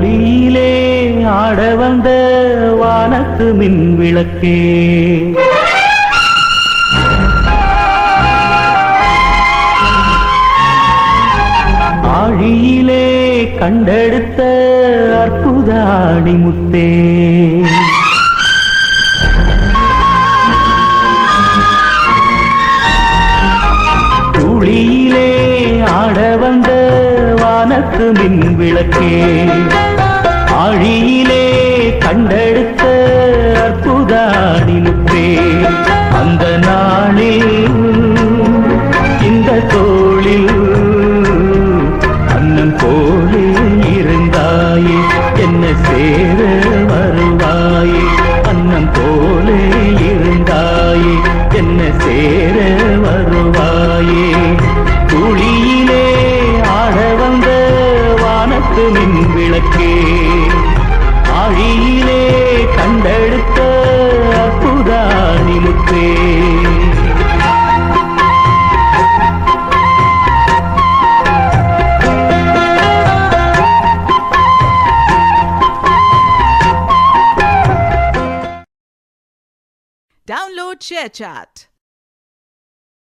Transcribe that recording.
ஒளியிலே ஆட வந்த வானத்து மின் விளக்கே, ஆழியிலே கண்டெடுத்த அற்புத ஆணிமுத்தே, துளியிலே ஆட வந்த வானத்து மின் விளக்கே, ஆழியிலே கண்டெடுத்த அற்புத ஆணிமுத்தே, அந்த நாளில் இந்த தோளில் அன்னம் போலே இருந்தாயே, என்ன சேர வருவாயே, அன்னம் போலே இருந்தாயே, என்ன சேர வருவாயே, துளியிலே ஆட வந்த வானத்து மின் விளக்கே, ஆழியிலே கண்டெடுத்த அற்புத ஆணிமுத்தே. Download ShareChat.